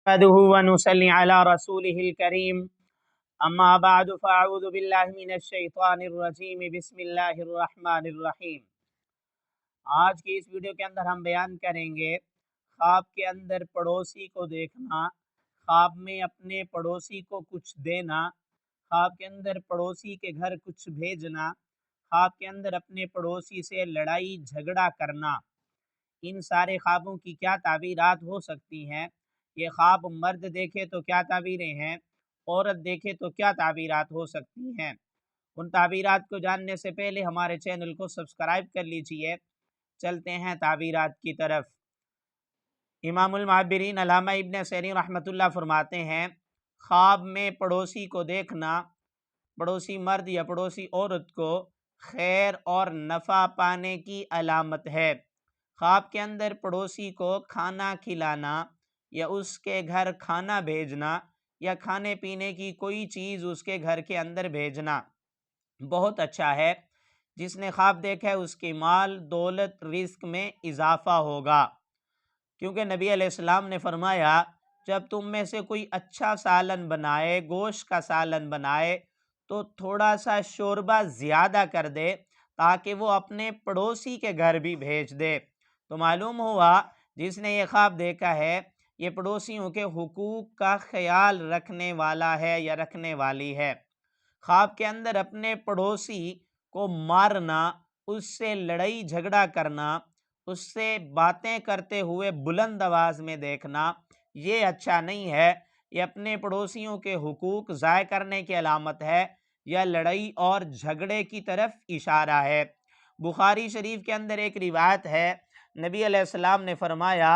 نحمده ونصلي على رسوله الكريم اما بعد فاعوذ باللہ من الشیطان الرجیم بسم اللہ الرحمن الرحیم۔ آج کی اس ویڈیو کے اندر ہم بیان کریں گے خواب کے اندر پڑوسی کو دیکھنا، خواب میں اپنے پڑوسی کو کچھ دینا، خواب کے اندر پڑوسی کے گھر کچھ بھیجنا، خواب کے اندر اپنے پڑوسی سے لڑائی جھگڑا کرنا۔ ان سارے خوابوں کی کیا تعبیرات ہو سکتی ہیں؟ یہ خواب مرد دیکھے تو کیا تعبیریں ہیں، عورت دیکھے تو کیا تعبیرات ہو سکتی ہیں؟ ان تعبیرات کو جاننے سے پہلے ہمارے چینل کو سبسکرائب کر لیجئے۔ چلتے ہیں تعبیرات کی طرف۔ امام المعبرین علامہ ابن سیرین رحمۃ اللہ فرماتے ہیں، خواب میں پڑوسی کو دیکھنا، پڑوسی مرد یا پڑوسی عورت کو خیر اور نفع پانے کی علامت ہے۔ خواب کے اندر پڑوسی کو کھانا کھلانا یا اس کے گھر کھانا بھیجنا یا کھانے پینے کی کوئی چیز اس کے گھر کے اندر بھیجنا بہت اچھا ہے۔ جس نے خواب دیکھا ہے اس کی مال دولت رزق میں اضافہ ہوگا، کیونکہ نبی علیہ السلام نے فرمایا جب تم میں سے کوئی اچھا سالن بنائے، گوشت کا سالن بنائے تو تھوڑا سا شوربہ زیادہ کر دے تاکہ وہ اپنے پڑوسی کے گھر بھی بھیج دے۔ تو معلوم ہوا جس نے یہ خواب دیکھا ہے یہ پڑوسیوں کے حقوق کا خیال رکھنے والا ہے یا رکھنے والی ہے۔ خواب کے اندر اپنے پڑوسی کو مارنا، اس سے لڑائی جھگڑا کرنا، اس سے باتیں کرتے ہوئے بلند آواز میں دیکھنا یہ اچھا نہیں ہے۔ یہ اپنے پڑوسیوں کے حقوق ضائع کرنے کی علامت ہے یا لڑائی اور جھگڑے کی طرف اشارہ ہے۔ بخاری شریف کے اندر ایک روایت ہے، نبی علیہ السلام نے فرمایا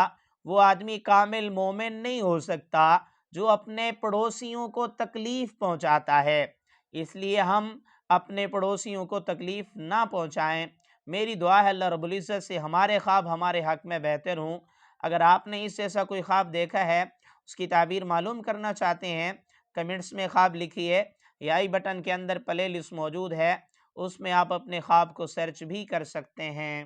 وہ آدمی کامل مومن نہیں ہو سکتا جو اپنے پڑوسیوں کو تکلیف پہنچاتا ہے، اس لیے ہم اپنے پڑوسیوں کو تکلیف نہ پہنچائیں۔ میری دعا ہے اللہ رب العزت سے ہمارے خواب ہمارے حق میں بہتر ہوں۔ اگر آپ نے اس جیسا کوئی خواب دیکھا ہے، اس کی تعبیر معلوم کرنا چاہتے ہیں، کمنٹس میں خواب لکھیے یا آئی بٹن کے اندر پلے لسٹ موجود ہے، اس میں آپ اپنے خواب کو سرچ بھی کر سکتے ہیں۔